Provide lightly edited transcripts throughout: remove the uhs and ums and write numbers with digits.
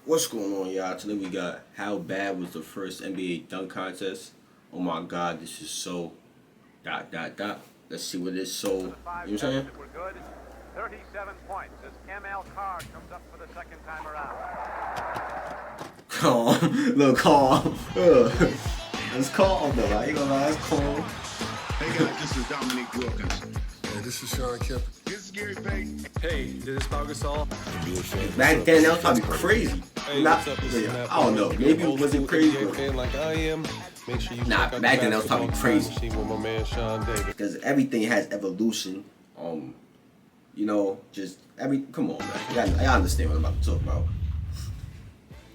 What's going on, y'all? Today we got how bad was the first NBA dunk contest? Oh my God, this is so dot dot dot. Let's see what it's so. You know what I'm saying? Were good. 37 points as ML Carr comes up for the second time around. Calm, look calm. That's calm though. I ain't gonna lie, that's calm. Hey guys, this is Dominique Wilkins. Hey, this is Sean Kemp. This is Gary Payton. Hey, this is Pau Gasol. Back then, that was probably crazy. Hey, Not, what's up? This is yeah, Matt I don't know. Barnes. Maybe it Old wasn't school crazy. NBA fan like I am. Make sure you Nah, check out back the then that was probably Basketball crazy. Time Machine with my man Sean Davis. Because everything has evolution. You know, just come on, man. Y'all understand what I'm about to talk about.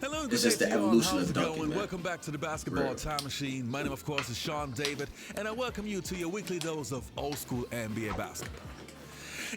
Hello, It's just the evolution How's of it dunking, going? man. Welcome back to the Basketball Real. Time Machine. My name, of course, is Sean David, and I welcome you to your weekly dose of old school NBA basketball.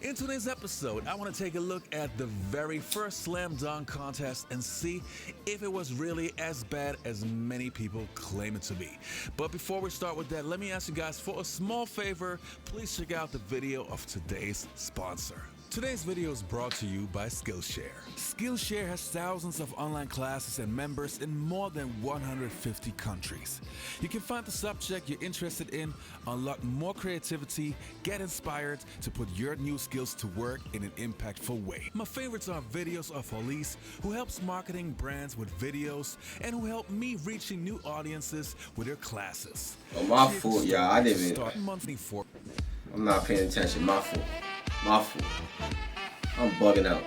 In today's episode, I want to take a look at the very first slam dunk contest and see if it was really as bad as many people claim it to be. But before we start with that, let me ask you guys for a small favor. Please check out the video of today's sponsor. Today's video is brought to you by Skillshare. Skillshare has thousands of online classes and members in more than 150 countries. You can find the subject you're interested in, unlock more creativity, get inspired to put your new skills to work in an impactful way. My favorites are videos of Elise, who helps marketing brands with videos and who help me reaching new audiences with her classes. Oh, my fault, y'all. I didn't even. Start monthly for. I'm not paying attention. My fault. My fault. I'm bugging out.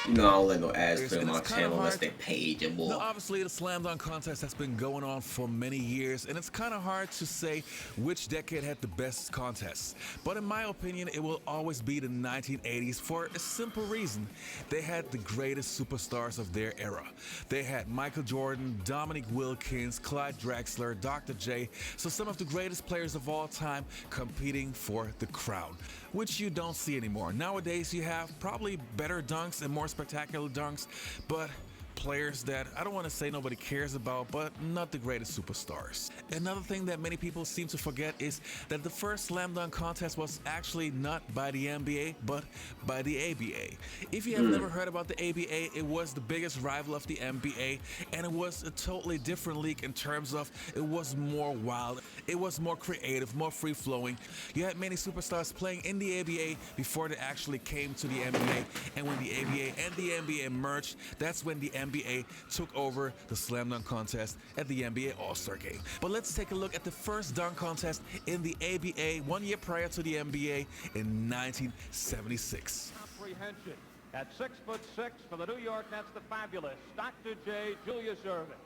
You know I don't let no ads play on my channel unless they paid your boy. Now, obviously, the slam dunk contest has been going on for many years, and it's kind of hard to say which decade had the best contests. But in my opinion, it will always be the 1980s for a simple reason. They had the greatest superstars of their era. They had Michael Jordan, Dominique Wilkins, Clyde Drexler, Dr. J, so some of the greatest players of all time competing for the crown, which you don't see anymore. Nowadays, you have probably better dunks and more spectacular dunks, but players that I don't want to say nobody cares about, but not the greatest superstars. Another thing that many people seem to forget is that the first slam dunk contest was actually not by the NBA, but by the ABA. If you have never heard about the ABA, it was the biggest rival of the NBA, and it was a totally different league in terms of it was more wild, it was more creative, more free-flowing. You had many superstars playing in the ABA before they actually came to the NBA, and when the ABA and the NBA merged, that's when the NBA took over the slam dunk contest at the NBA All-Star Game. But let's take a look at the first dunk contest in the ABA 1 year prior to the NBA in 1976. Comprehension. At 6'6" for the New York Nets, the fabulous Dr. J. Julius Erving.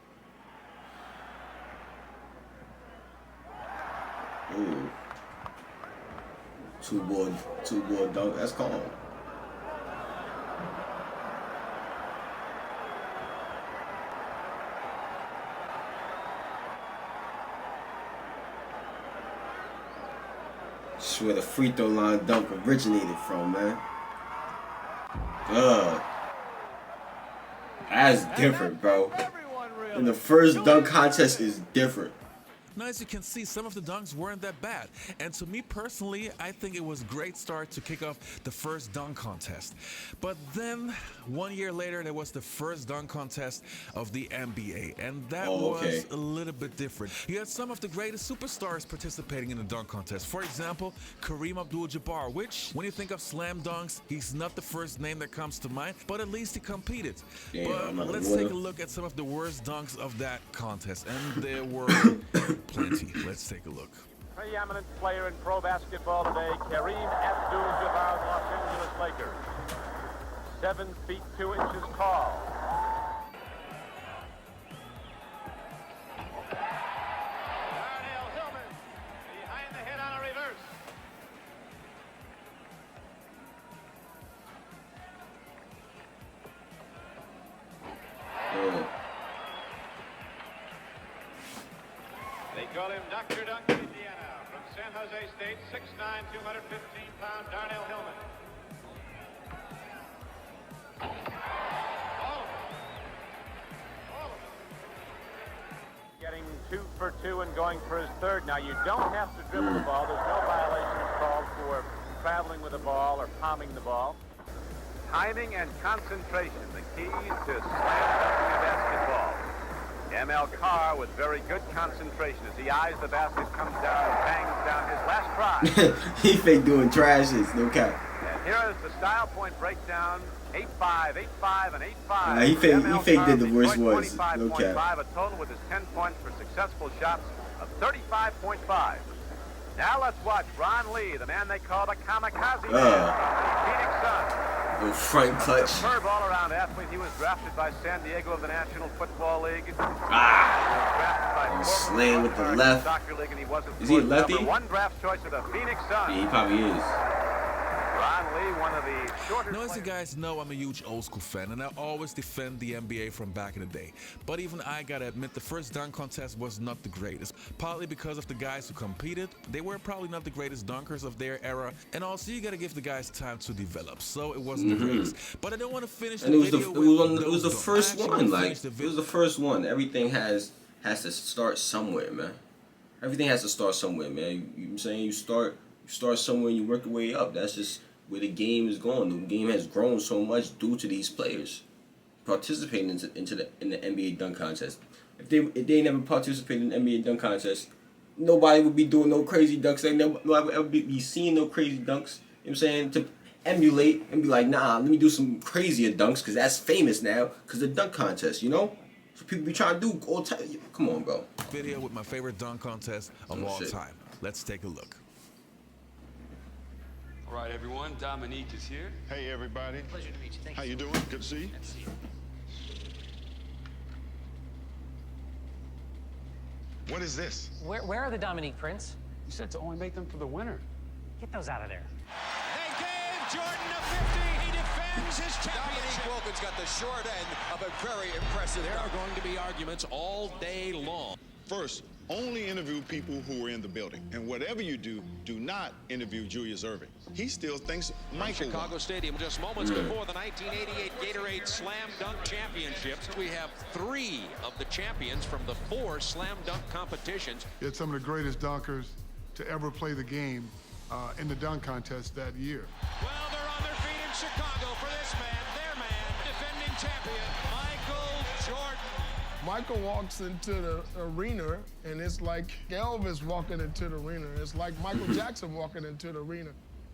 Ooh. Two board dunk. That's calm. That's where the free throw line dunk originated from, man. That's different, bro. Everyone really. And the first dunk contest is different. Now, as you can see, some of the dunks weren't that bad. And to me personally, I think it was a great start to kick off the first dunk contest. But then, 1 year later, there was the first dunk contest of the NBA. And that was a little bit different. You had some of the greatest superstars participating in the dunk contest. For example, Kareem Abdul-Jabbar, which, when you think of slam dunks, he's not the first name that comes to mind, but at least he competed. Damn, but let's take a look at some of the worst dunks of that contest. And there were plenty. Let's take a look. Preeminent player in pro basketball today, Kareem Abdul-Jabbar of the Los Angeles Lakers. 7 feet 2 inches tall. Darnell Hillman behind the hit on a reverse. They call him Dr. Dunk of Indiana. From San Jose State, 6'9", 215-pound Darnell Hillman. All of them. Getting 2 for 2 and going for his third. Now, you don't have to dribble the ball. There's no violations called for traveling with the ball or palming the ball. Timing and concentration, the keys to slam dunking a basketball. ML Carr with very good concentration as he eyes the basket, comes down, and bangs down his last try. He fake doing trashes, no cap. And here is the style point breakdown. 8-5, 8-5, and 8-5. He fake did the worst ones. ones, no cap. A total with his 10 points for successful shots of 35.5. Now let's watch Ron Lee, the man they call the kamikaze man from the Phoenix Suns. No front clutch. Superb all-around athlete. He was drafted by San Diego of the National Football League. Slam with the left. League, and he wasn't Is he a lefty? number one draft choice of the Phoenix Suns. Yeah, he probably is. Ron Lee, one of the shorter Now, as you players. guys know, I'm a huge old school fan, and I always defend the NBA from back in the day. But even I gotta admit, the first dunk contest was not the greatest. Partly because of the guys who competed. They were probably not the greatest dunkers of their era. And also, you gotta give the guys time to develop. So it wasn't the greatest. But I don't want to finish And the it was video it was the with first those dunks. I actually one. wanna Like finish the it was the first one. Everything has to start somewhere, man. Everything has to start somewhere, man. You know what I'm saying? You start somewhere and you work your way up. That's just where the game is going. The game has grown so much due to these players participating in the NBA dunk contest. If they never participated in the NBA dunk contest, nobody would be doing no crazy dunks. Like nobody would ever be seeing no crazy dunks. You know what I'm saying? To emulate and be like, nah, let me do some crazier dunks because that's famous now because the dunk contest, you know? So people be trying to do all time. Come on, bro. Video with my favorite dunk contest of all shit. time. Let's take a look. All right, everyone. Dominique is here. Hey, everybody. Pleasure to meet you. Thank How you. you doing? Good to see you. Good to see you. What is this? Where are the Dominique prints? You said to only make them for the winner. Get those out of there. They gave Jordan a 50. He defends his championship. Dominique Wilkins got the short end of a very impressive There are dunk. going to be arguments all day long. First, only interview people who were in the building. And whatever you do, do not interview Julius Erving. He still thinks Michael won. Chicago Stadium just moments before the 1988 Gatorade Slam Dunk Championships. We have 3 of the champions from the 4 Slam Dunk competitions. It's some of the greatest dunkers to ever play the game in the dunk contest that year. Well, they're on their feet in Chicago for this man, their man, defending champion, Michael Jordan. Michael walks into the arena, and it's like Elvis walking into the arena. It's like Michael Jackson walking into the arena.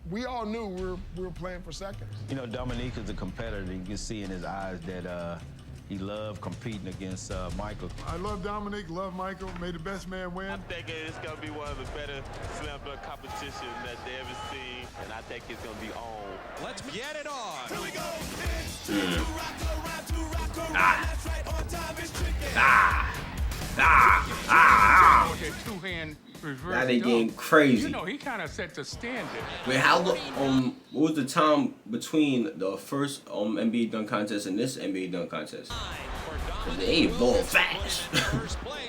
We all knew we were playing for seconds. You know, Dominique is a competitor. You can see in his eyes that he loved competing against Michael. I love Dominique, love Michael. May the best man win. I think it's going to be one of the better slam dunk competitions that they ever seen, and I think it's going to be on. Let's get it on. Here we go. Okay, two-hand reverse Now they dunk. getting crazy. You know, he kind of set the standard. Wait, how long? What was the time between the first NBA dunk contest and this NBA dunk contest? 'Cause they ain't blowing fast.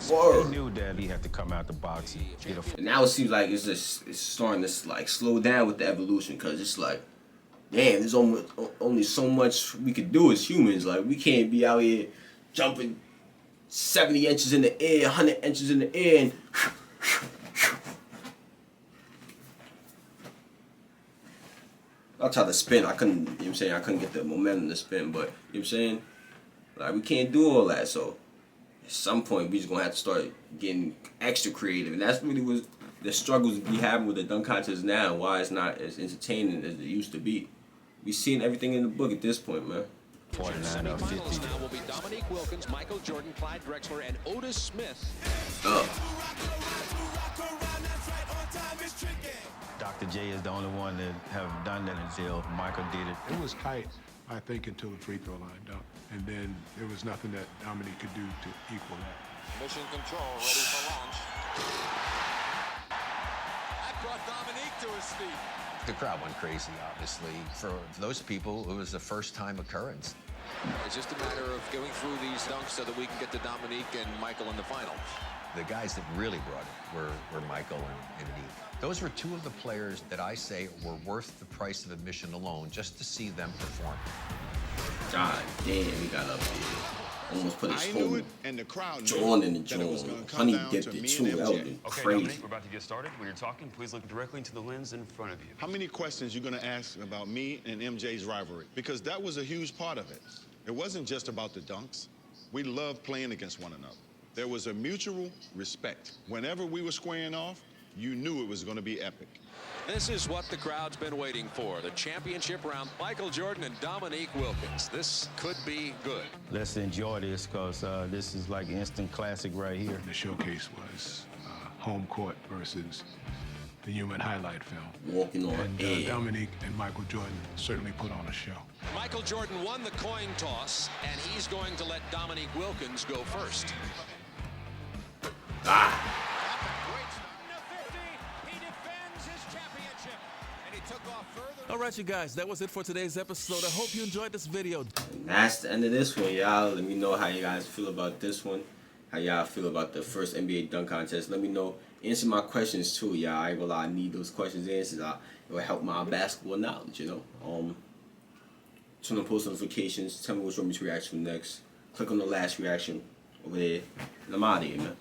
He Word. knew that he had to come out the box and get a And now it seems like it's starting to like slow down with the evolution because it's like, damn, there's only so much we could do as humans. Like we can't be out here jumping 70 inches in the air, 100 inches in the air, and I tried to spin. I couldn't. You know what I'm saying? I couldn't get the momentum to spin. But you know what I'm saying? Like we can't do all that. So at some point we just gonna have to start getting extra creative, and that's really what the struggles we having with the dunk contest now. Why it's not as entertaining as it used to be. We seeing everything in the book at this point, man. 49 or 50. Semifinals now will be Dominique Wilkins, Michael Jordan, Clyde Drexler, and Otis Smith. Dr. J is the only one that have done that until Michael did it. It was tight, I think, until the free throw line dunk. And then there was nothing that Dominique could do to equal that. Mission control ready for launch. That brought Dominique to his feet. The crowd went crazy, obviously. For those people, it was a first-time occurrence. It's just a matter of going through these dunks so that we can get to Dominique and Michael in the final. The guys that really brought it were Michael and Nick. Those were 2 of the players that I say were worth the price of admission alone just to see them perform. God damn, we got up here. almost put his I whole knew it, and the crowd knew John in the that it was John. gonna come Honey down dipped to it me too. and That would MJ. be Okay, crazy. Dominique, we're about to get started. When you're talking, please look directly into the lens in front of you. How many questions you gonna ask about me and MJ's rivalry? Because that was a huge part of it. It wasn't just about the dunks. We loved playing against one another. There was a mutual respect. Whenever we were squaring off, you knew it was gonna be epic. This is what the crowd's been waiting for. The championship round. Michael Jordan and Dominique Wilkins. This could be good. Let's enjoy this because this is like instant classic right here. The showcase was home court versus the human highlight film. Walking on and Dominique and Michael Jordan certainly put on a show. Michael Jordan won the coin toss, and he's going to let Dominique Wilkins go first. All right, you guys, that was it for today's episode. I hope you enjoyed this video. That's the end of this one, y'all. Let me know how you guys feel about this one. How y'all feel about the first NBA dunk contest. Let me know. Answer my questions too, y'all. I ain't gonna lie, I need those questions answered. It will help my basketball knowledge, you know. Turn on post notifications. Tell me what you want me to react to next. Click on the last reaction over there. And I'm out of here, man.